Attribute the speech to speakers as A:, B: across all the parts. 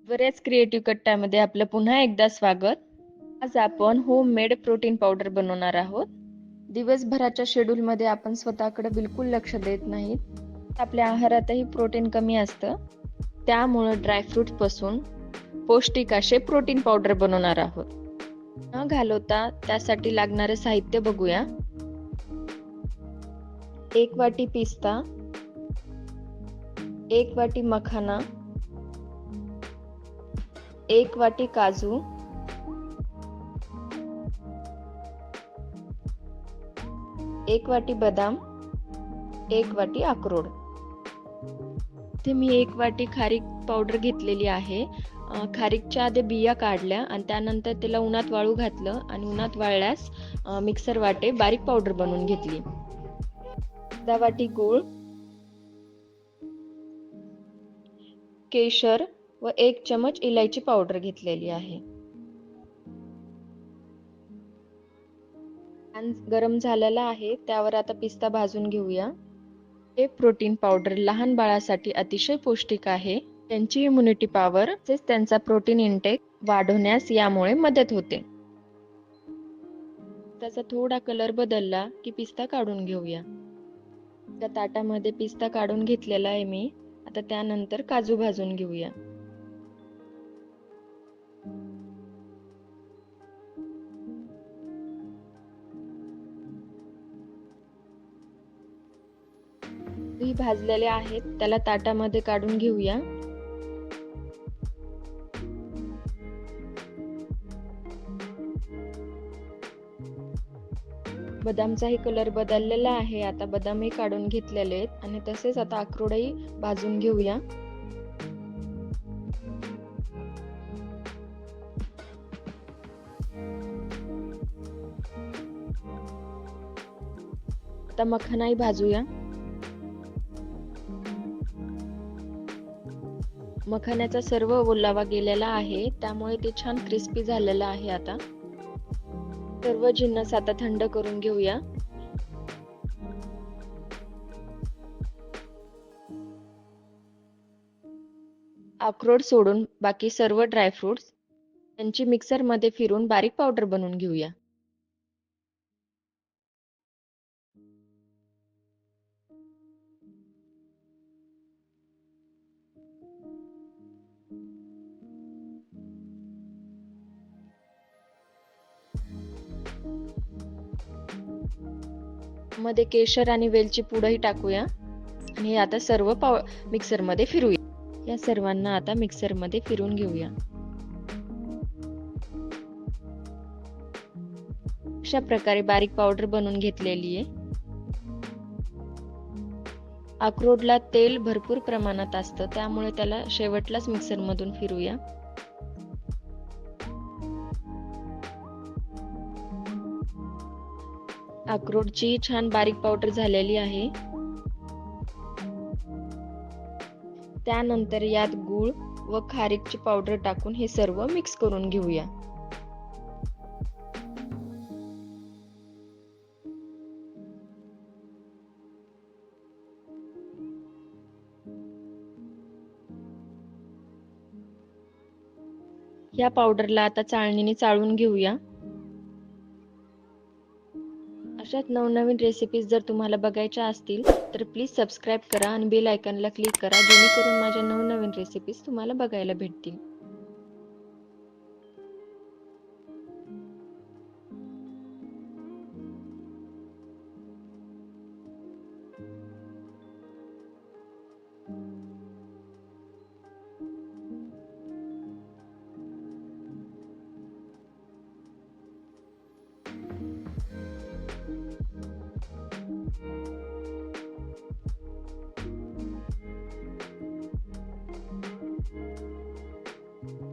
A: बऱ्याच क्रिएटिव्ह कट्ट्यामध्ये आपलं पुन्हा एकदा स्वागत. आज आपण होममेड प्रोटीन पावडर बनवणार आहोत. दिवसभराच्या शेड्यूलमध्ये आपण स्वतःकडे बिलकुल लक्ष देत नाहीत. आपल्या आहारातही प्रोटीन कमी असतं. त्यामुळे ड्रायफ्रुट्स पासून पौष्टिक असे प्रोटीन पावडर बनवणार आहोत. न घालवता त्यासाठी लागणारे साहित्य बघूया. 1 वाटी पिस्ता, 1 वाटी मखाना, 1 वाटी काजू, 1 वाटी बदाम, 1 वाटी अक्रोड. इथे मी 1 वाटी खारीक पावडर घेतलेली आहे. खारीकच्या आधी बिया काढल्या आणि त्यानंतर त्याला उन्हात वाळू घातलं आणि उन्हात वाळल्यास मिक्सर वाटे बारीक पावडर बनवून घेतली. 10 वाटी गूळ, केशर व 1 चमच इलायची पावडर घेतलेली आहे. पॅन गरम झालेला आहे, त्यावर आता पिस्ता भाजून घेऊया. हे प्रोटीन पावडर लहान बाळासाठी अतिशय पौष्टिक आहे. त्यांची इम्युनिटी पॉवर तसेच त्यांचा प्रोटीन इंटेक वाढवण्यास यामुळे मदत होते. त्याचा थोडा कलर बदलला की पिस्ता काढून घेऊया. त्या ताटामध्ये पिस्ता काढून घेतलेला आहे मी. आता त्यानंतर काजू भाजून घेऊया. ही भाजलेले आहेत, त्याला ताटामध्ये काढून घेऊया. बदामचाही कलर बदललेला आहे. आता बदामही काढून घेतलेले आहेत आणि तसेच आता अक्रोडही भाजून घेऊया. आता मखानाही भाजूया. मखान्याचा सर्व ओलावा गेलेला आहे, त्यामुळे ते छान क्रिस्पी झालेला आहे. आता सर्व जिन्नस आता थंड करून घेऊया. अक्रोड सोडून बाकी सर्व ड्रायफ्रुट्स त्यांची मिक्सर मध्ये फिरून बारीक पावडर बनवून घेऊया. मध्ये केशर आणि वेलची पूडही टाकूया आणि हे आता सर्व मिक्सर मध्ये फिरूया. या सर्वांना आता मिक्सर मध्ये फिरून घेऊया. अशा प्रकारे बारीक पावडर बनवून घेतलेली आहे. अक्रोडला तेल भरपूर प्रमाणात असतं, त्यामुळे त्याला शेवटलाच मिक्सर मधून फिरूया. अक्रोडची छान बारीक पावडर झालेली आहे. त्यानंतर यात गूळ व खारीकची पावडर टाकून हे सर्व मिक्स करून घेऊया. या पावडरला आता चाळणीने चाळून घेऊया. अशाच नवनवीन रेसिपीज जर तुम्हाला बघायच्या असतील तर प्लीज सबस्क्राईब करा आणि बेल आयकॉनला क्लिक करा, जेणेकरून माझ्या नवनवीन रेसिपीज तुम्हाला बघायला भेटतील.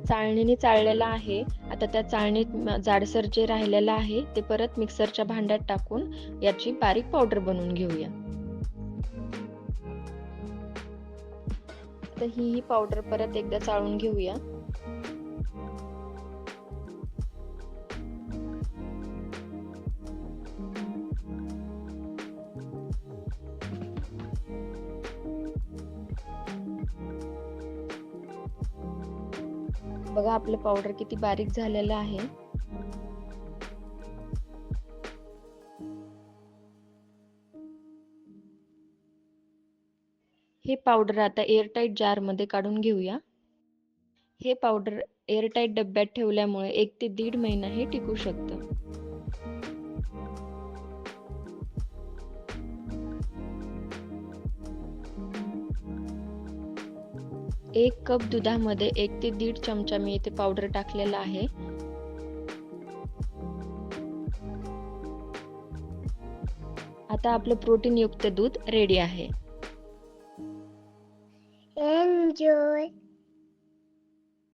A: चाळणीने चाळलेला आहे. आता त्या चाळणीत जाडसर जे राहिलेलं आहे ते परत मिक्सरच्या भांड्यात टाकून याची बारीक पावडर बनवून घेऊया. तर ही पावडर परत एकदा चाळून घेऊया. बघा आपलं पावडर किती बारीक झालेलं आहे. हे पावडर आता एअरटाईट जारमध्ये काढून घेऊया. हे पावडर एअरटाईट डब्यात ठेवल्यामुळे 1 ते 1.5 महिना हे टिकू शकतं. 1 कप दुधामध्ये 1 ते 1.5 चमचा मी इथे पावडर टाकलेला आहे. आता आपलं प्रोटीन युक्त दूध रेडी आहे.
B: Enjoy.